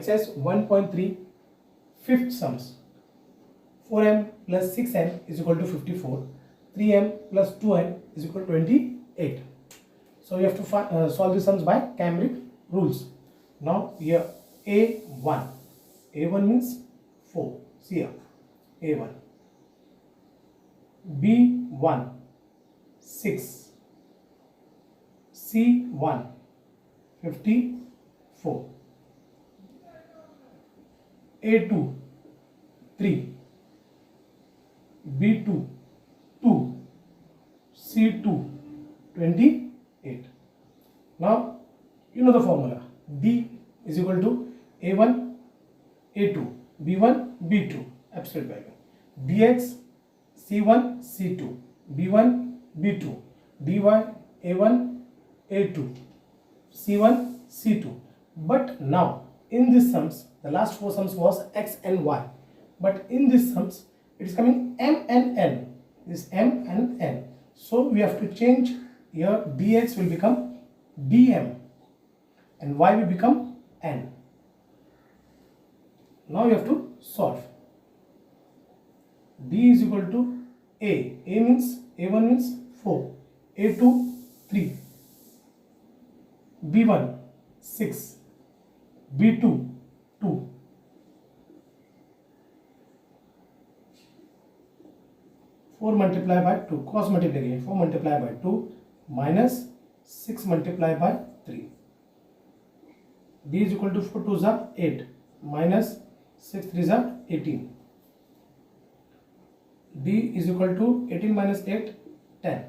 says 1.3 fifth sums. 4m plus 6n is equal to 54. 3m plus 2n is equal to 28. So you have to solve the sums by Cambric rules. Now here A1. A1 means 4. See here. A1. B1 6. C1 54. A2 3. B2 2. C2 28. Now you know the formula. D is equal to A1 A2 B1 B2 absolute value. Dx C1 C2 B1 B2 dy A1 A2 C1 C2. But now in these sums, the last four sums was x and y, but in these sums it is coming m and n. This m and n. So we have to change here. Dx will become dm and y will become n. Now you have to solve. D is equal to A. A means A1 means 4. A2 3. B1 6. B2 2. Four multiplied by 2, cross multiplication. 4 multiplied by 2 minus 6 multiplied by 3. D is equal to 4 2s are 8 minus 6 3s are 18. D is equal to 18 minus 8 10.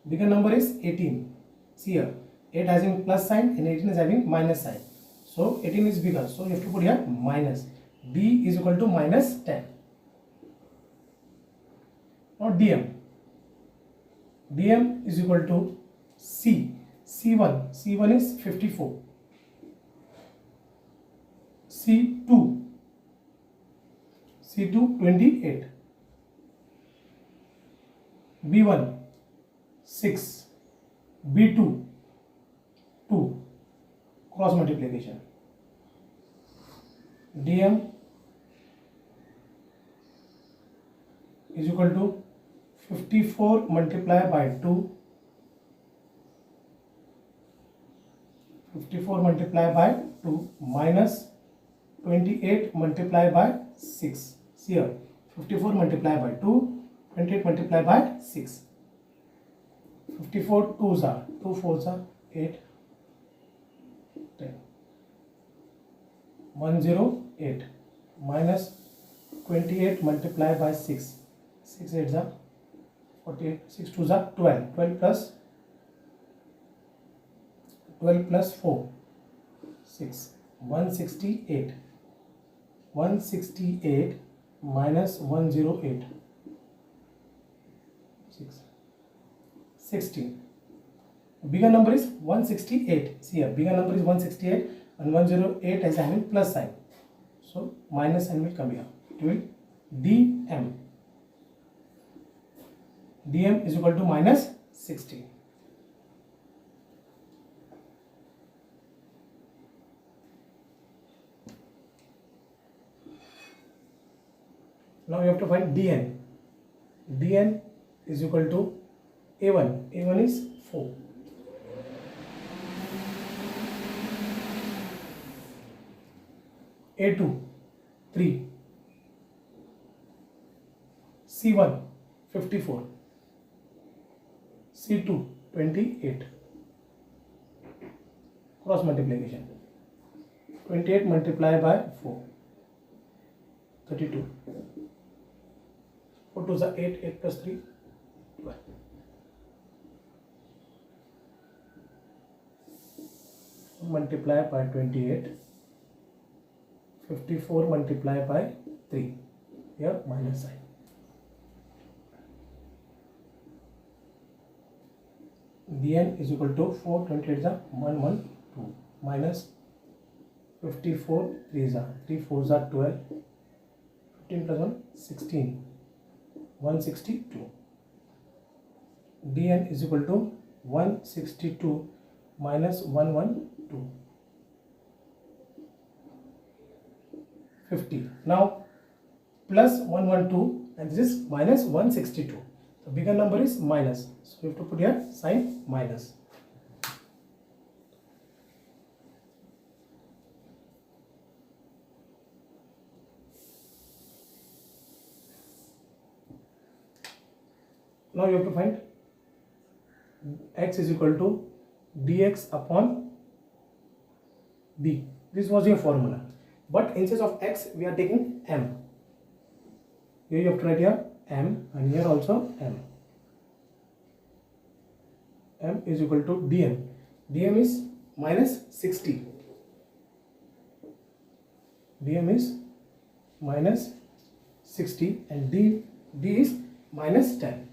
Bigger number is 18. See here, 8 has a plus sign and 18 is having minus sign. So 18 is bigger, so you have to put here minus. D is equal to minus 10. Now dm. Dm is equal to C. C1. C1 is 54. C2. C2 28. B1 6. B2 2. Cross multiplication. Dm is equal to 54 multiplied by 2. 54 multiplied by 2 minus 28 multiplied by 6. See here, 54 multiplied by 2, 28 multiplied by 6. 54 2s are 2 4s are 8 10. 108 minus 28 multiplied by 6. 6 8s are 48. 6 2s are 12. 12 plus 4 6. 168. 168 minus 108 6. 16. Bigger number is 168. See here, bigger number is 168 and 108 is having plus sign. So minus sign will come here. It will dm. Dm is equal to minus 60. Now you have to find dn. Dn is equal to A1. A1 is 4. A2 3. C1 54. C2 28. Cross multiplication. 28 multiplied by 4. 32. 4 2s are 8. 8 plus 3 12. Multiplied by 28. 54 multiplied by 3. Here minus sign. Dn is equal to 4 28 is 112 minus 54 3 is 3 4s are 12. 15 plus 1 16. 162. Dn is equal to 162 minus 112. 50. Now plus 112 and this is minus 162. The bigger number is minus. So we have to put here sign minus. Now you have to find x is equal to dx upon d. This was your formula. But instead of x, we are taking m. Here you have to write here m and here also m. M is equal to dm. dm is minus 60. dm is minus 60 and d is minus 10.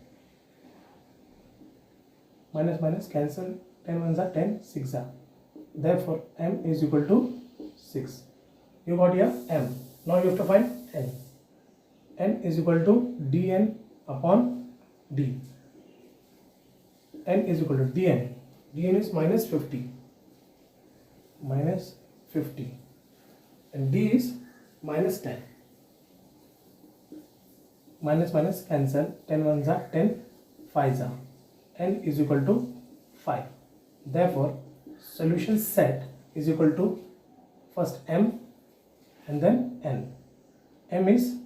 Minus minus cancel, 10 ones are 10, 6 are. Therefore, m is equal to 6. You got here m. Now you have to find n. n is equal to dn upon d. n is equal to dn. dn is minus 50. Minus 50. And d is minus 10. Minus minus cancel, 10 ones are 10, 5s are. n is equal to 5. Therefore, solution set is equal to first m and then n. m is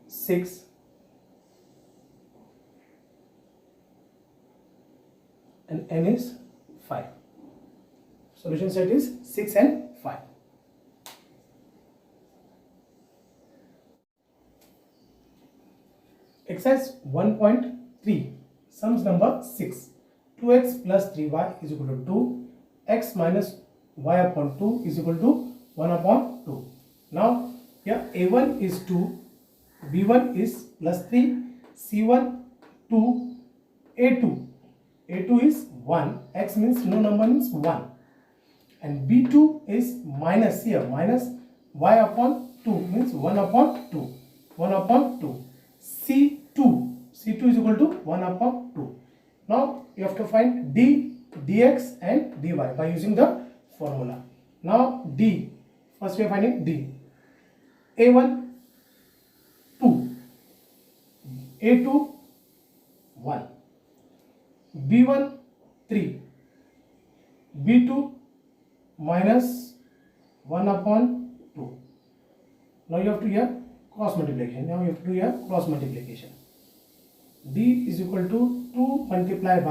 6 and n is 5. Solution set is 6 and 5. Exercise 1.3. Sums number 6. 2x plus 3y is equal to 2. X minus y upon 2 is equal to 1 upon 2. Now here a1 is 2, b1 is plus 3, c1 2, a2 is 1, x means no number means 1, and b2 is minus here, minus y upon 2 means 1 upon 2, 1 upon 2, c2 is equal to 1 upon 2. Now you have to find d, dx and dy by using the formula. Now d, first we are finding d. a1 2, a2 1, b1 3, b2 minus 1 upon 2. Now you have to here cross multiplication. Now you have to do here cross multiplication. d is equal to 2 multiplied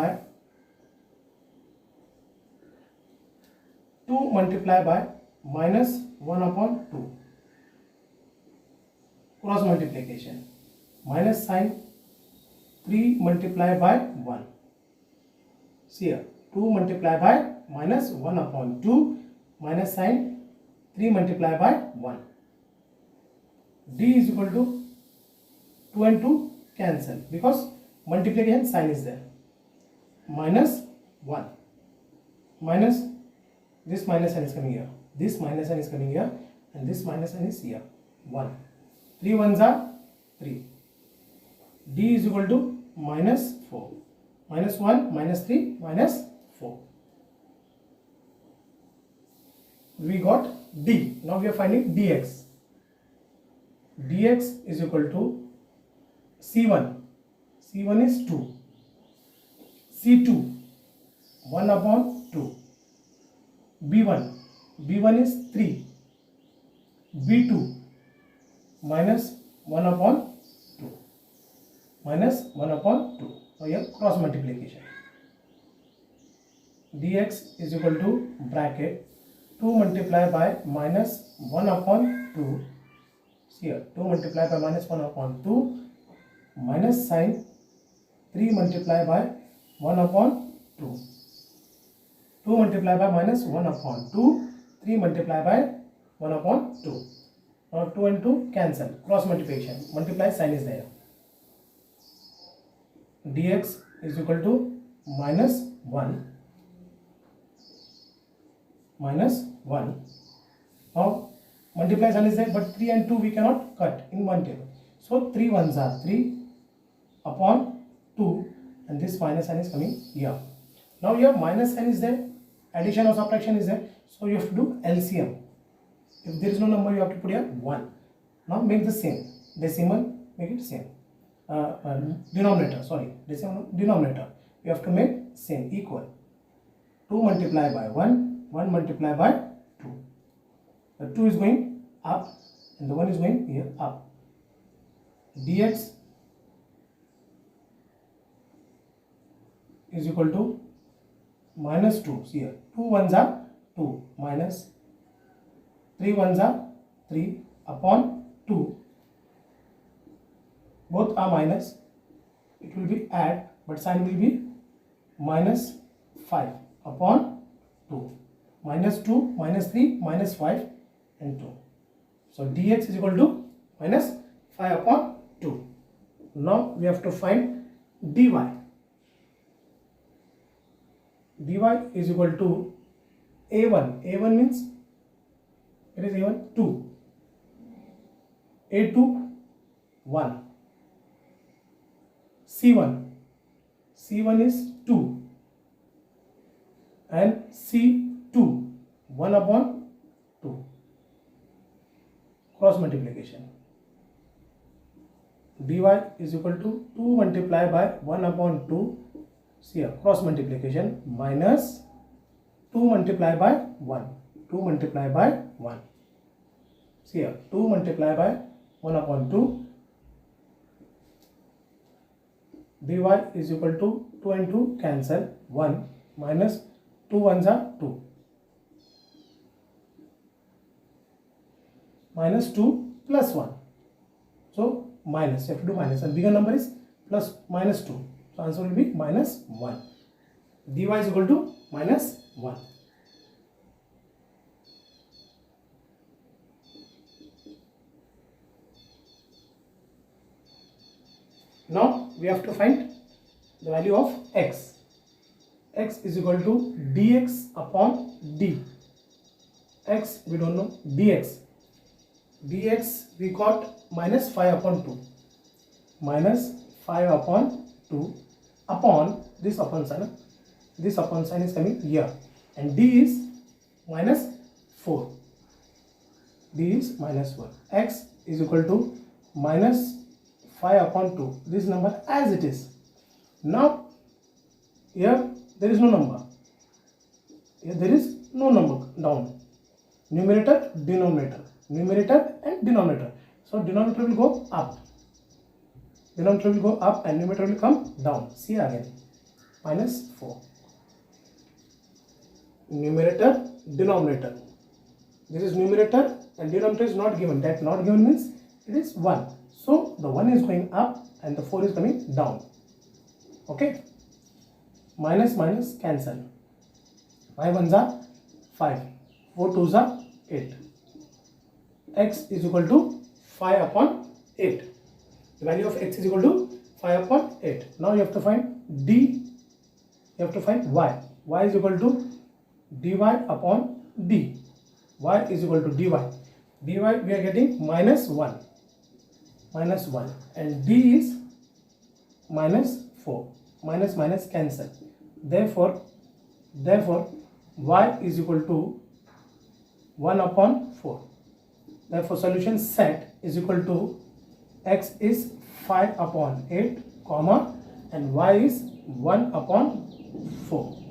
by minus 1 upon 2. Cross multiplication. Minus sign 3 multiplied by 1. See here 2 multiplied by minus 1 upon 2 minus sign 3 multiplied by 1. d is equal to 2 and 2 cancel because multiplication sign is there. Minus 1 minus this minus sign is coming here. This minus sign is coming here and this minus sign is here. 1. 3 ones are 3. d is equal to minus 4. Minus 1 minus 3 minus 4. We got d. Now we are finding dx. dx is equal to c1. c1 is 2. c2 1 upon 2. b1 is 3. b2 minus 1 upon 2. Minus 1 upon 2. Now here cross multiplication. dx is equal to bracket 2 multiplied by minus 1 upon 2. See here 2 multiplied by minus 1 upon 2 minus sign 3 multiplied by 1 upon 2. 2 multiplied by minus 1 upon 2, 3 multiplied by 1 upon 2. Now 2 and 2 cancel. Cross multiplication. Multiply sign is there. dx is equal to minus 1. Minus 1. Now multiply sign is there, but 3 and 2 we cannot cut in one table. So 3 ones are 3 upon 2 and this minus sign is coming here. Now here minus sign is there, addition or subtraction is there, so you have to do LCM. If there is no number you have to put here 1. Now make the same. Decimal, make it same. Denominator, sorry. Decimal denominator. You have to make same, equal. 2 multiplied by 1, 1 multiplied by 2. The 2 is going up and the 1 is going here up. Dx is equal to minus 2. See here, 2 ones are 2 minus 3 ones are 3 upon 2. Both are minus. It will be add, but sign will be minus 5 upon 2. Minus 2, minus 3, minus 5 and 2. So dx is equal to minus 5 upon 2. Now we have to find dy. Dy is equal to a1. A1 means it is a1 2. A2 1. C1. C1 is 2. And C2 1 upon 2. Cross multiplication. Dy is equal to 2 multiplied by 1 upon 2. See here, cross multiplication, minus 2 multiplied by 1. 2 multiplied by 1. See here, 2 multiplied by 1 upon 2. Dy is equal to 2 and 2 cancel, 1 minus 2 ones are 2. Minus 2 plus 1. So minus, you have to do minus, and bigger number is plus minus 2. So answer will be minus 1. Dy is equal to minus 1. Now we have to find the value of x. X is equal to dx upon d. X we don't know, dx. Dx we got minus 5 upon 2. Minus 5 upon 2 upon this upon sign. This upon sign is coming here. And d is minus 4. D is minus 1. X is equal to minus 5 upon 2. This number as it is. Now here there is no number. Here there is no number down. Numerator, denominator. Numerator and denominator. So denominator will go up. Denominator will go up and numerator will come down. See again. Minus 4. Numerator, denominator. This is numerator and denominator is not given. That not given means it is 1. So the 1 is going up and the 4 is coming down. Okay. Minus minus cancel. 5 ones are 5. 4 twos are 8. X is equal to 5 upon 8. The value of x is equal to 5 upon 8. Now you have to find d. You have to find y. Y is equal to dy upon d. Y is equal to dy. Dy we are getting minus 1. Minus 1. And d is minus 4. Minus minus cancel. Therefore y is equal to 1 upon 4. Therefore solution set is equal to x is 5 upon 8 comma and y is 1 upon 4.